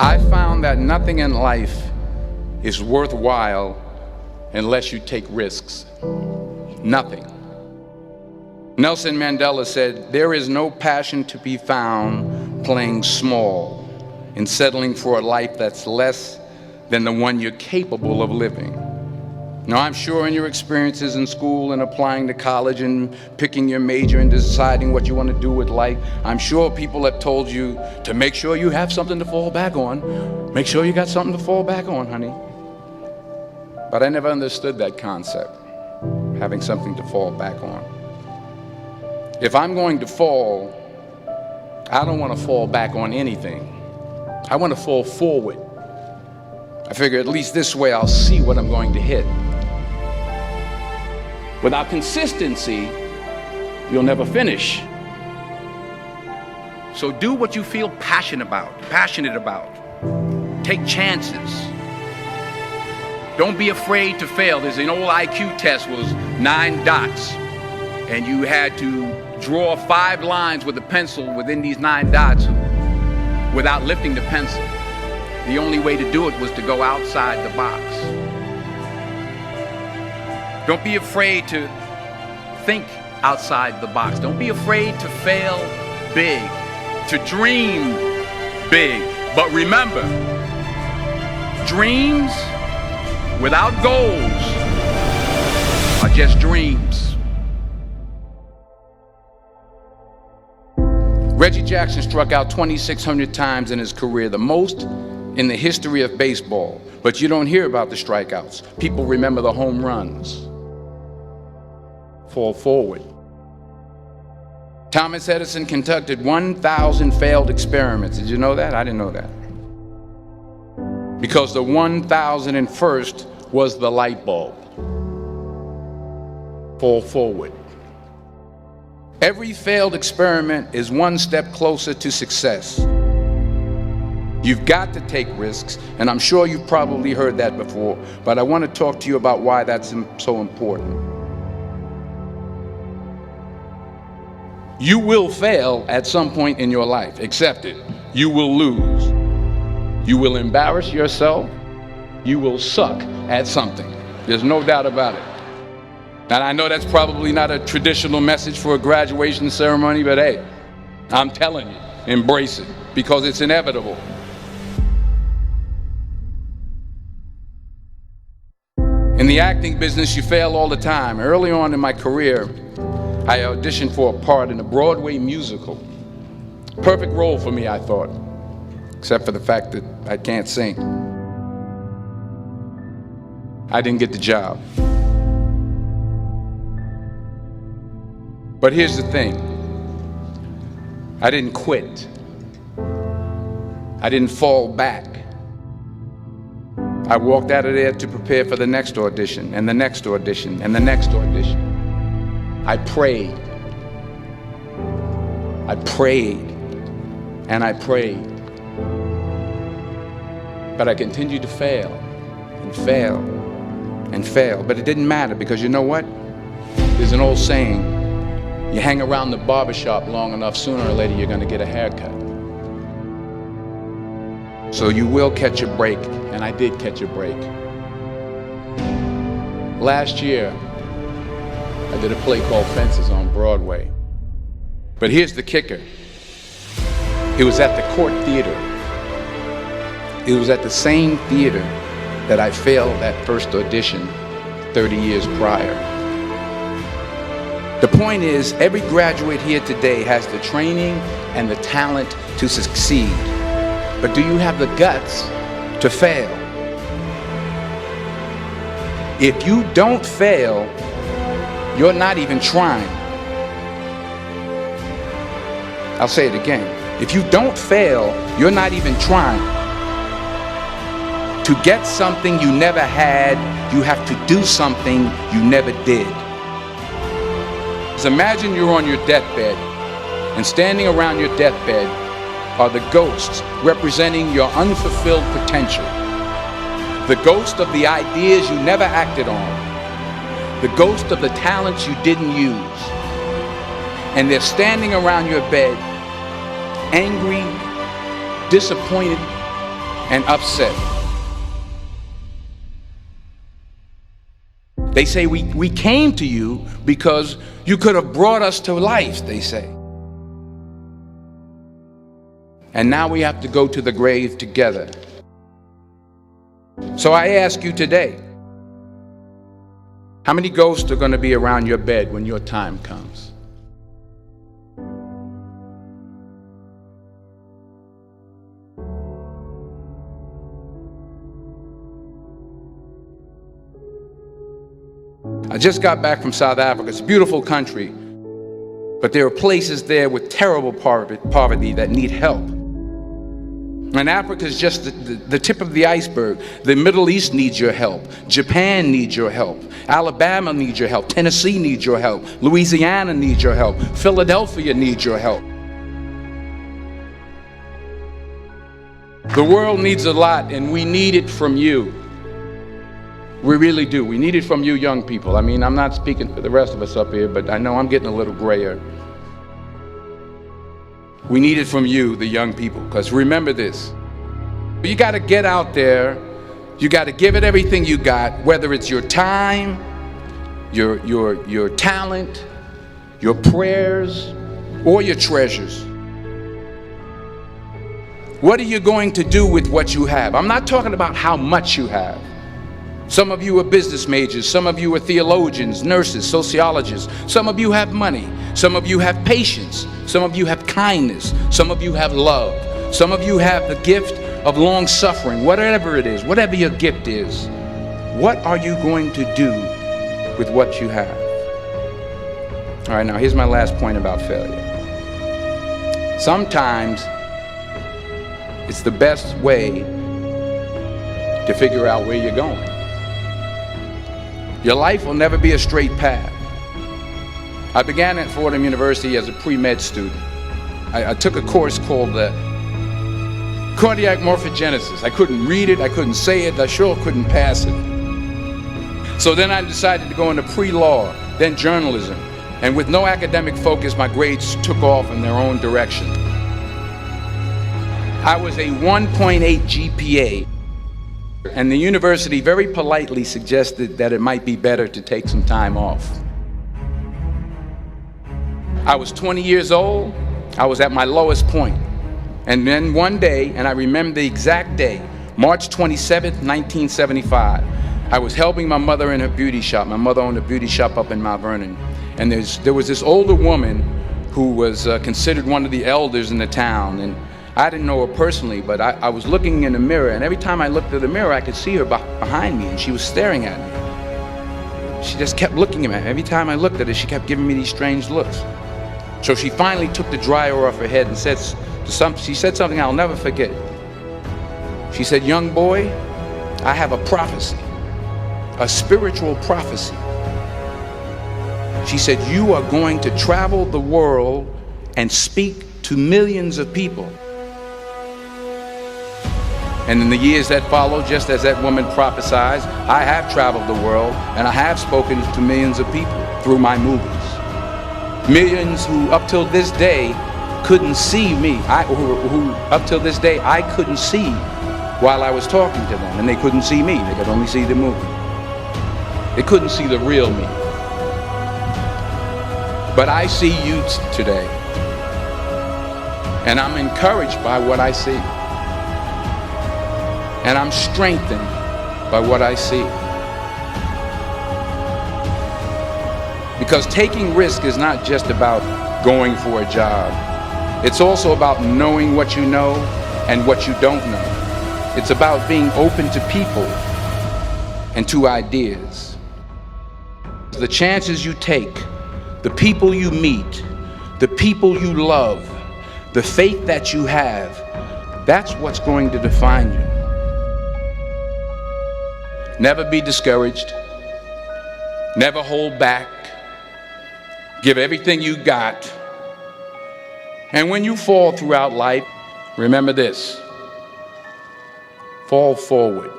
I found that nothing in life is worthwhile unless you take risks. Nothing. Nelson Mandela said, "There is no passion to be found playing small and settling for a life that's less than the one you're capable of living." Now, I'm sure in your experiences in school and applying to college and picking your major and deciding what you want to do with life, I'm sure people have told you to make sure you have something to fall back on. Make sure you got something to fall back on, honey. But I never understood that concept, having something to fall back on. If I'm going to fall, I don't want to fall back on anything. I want to fall forward. I figure at least this way I'll see what I'm going to hit. Without consistency, you'll never finish. So do what you feel passionate about. Take chances. Don't be afraid to fail. There's an old IQ test, was 9 dots, and you had to draw 5 lines with a pencil within these 9 dots without lifting the pencil. The only way to do it was to go outside the box. Don't be afraid to think outside the box. Don't be afraid to fail big, to dream big. But remember, dreams without goals are just dreams. Reggie Jackson struck out 2,600 times in his career, the most in the history of baseball. But you don't hear about the strikeouts. People remember the home runs. Fall forward. Thomas Edison conducted 1,000 failed experiments. Did you know that? I didn't know that. Because the 1,001st was the light bulb. Fall forward. Every failed experiment is one step closer to success. You've got to take risks, and I'm sure you've probably heard that before, but I want to talk to you about why that's so important. You will fail at some point in your life. Accept it. You will lose. You will embarrass yourself. You will suck at something. There's no doubt about it. And I know that's probably not a traditional message for a graduation ceremony, but hey, I'm telling you, embrace it, because it's inevitable. In the acting business, you fail all the time. Early on in my career, I auditioned for a part in a Broadway musical. Perfect role for me, I thought, except for the fact that I can't sing. I didn't get the job. But here's the thing. I didn't quit. I didn't fall back. I walked out of there to prepare for the next audition, and the next audition, and the next audition. I prayed. I prayed. And I prayed. But I continued to fail and fail and fail. But it didn't matter, because you know what? There's an old saying, you hang around the barbershop long enough, sooner or later you're going to get a haircut. So you will catch a break, and I did catch a break. Last year, I did a play called Fences on Broadway. But here's the kicker. It was at the Court Theater. It was at the same theater that I failed that first audition 30 years prior. The point is, every graduate here today has the training and the talent to succeed. But do you have the guts to fail? If you don't fail, you're not even trying. I'll say it again. If you don't fail, you're not even trying. To get something you never had, you have to do something you never did. So imagine you're on your deathbed, and standing around your deathbed are the ghosts representing your unfulfilled potential. The ghost of the ideas you never acted on. The ghost of the talents you didn't use. And they're standing around your bed, angry, disappointed, and upset. They say we came to you because you could have brought us to life, they say. And now we have to go to the grave together. So I ask you today, how many ghosts are going to be around your bed when your time comes? I just got back from South Africa. It's a beautiful country, but there are places there with terrible poverty that need help. And Africa is just the tip of the iceberg. The Middle East needs your help. Japan needs your help. Alabama needs your help. Tennessee needs your help. Louisiana needs your help. Philadelphia needs your help. The world needs a lot, and we need it from you. We really do. We need it from you young people. I mean, I'm not speaking for the rest of us up here, but I know I'm getting a little grayer. We need it from you, the young people, because remember this. You got to get out there. You got to give it everything you got, whether it's your time, your talent, your prayers, or your treasures. What are you going to do with what you have? I'm not talking about how much you have. Some of you are business majors, some of you are theologians, nurses, sociologists, some of you have money, some of you have patience, some of you have kindness, some of you have love, some of you have the gift of long suffering. Whatever it is, whatever your gift is, what are you going to do with what you have? All right, now here's my last point about failure. Sometimes it's the best way to figure out where you're going. Your life will never be a straight path. I began at Fordham University as a pre-med student. I took a course called cardiac morphogenesis. I couldn't read it, I couldn't say it, I sure couldn't pass it. So then I decided to go into pre-law, then journalism. And with no academic focus, my grades took off in their own direction. I was a 1.8 GPA. And the university very politely suggested that it might be better to take some time off. I was 20 years old. I was at my lowest point. And then one day, and I remember the exact day, March 27th, 1975, I was helping my mother in her beauty shop. My mother owned a beauty shop up in Mount Vernon. And there was this older woman who was considered one of the elders in the town. And I didn't know her personally, but I was looking in the mirror, and every time I looked at the mirror, I could see her behind me, and she was staring at me. She just kept looking at me. Every time I looked at her, she kept giving me these strange looks. So she finally took the dryer off her head and she said something I'll never forget. She said, "Young boy, I have a prophecy, a spiritual prophecy." She said, "You are going to travel the world and speak to millions of people." And in the years that followed, just as that woman prophesied, I have traveled the world and I have spoken to millions of people through my movies. Millions who up till this day couldn't see me, who up till this day I couldn't see while I was talking to them, and they couldn't see me, they could only see the movie. They couldn't see the real me. But I see you today, and I'm encouraged by what I see. And I'm strengthened by what I see. Because taking risk is not just about going for a job. It's also about knowing what you know and what you don't know. It's about being open to people and to ideas. The chances you take, the people you meet, the people you love, the faith that you have, that's what's going to define you. Never be discouraged. Never hold back. Give everything you got. And when you fall throughout life, remember this: fall forward.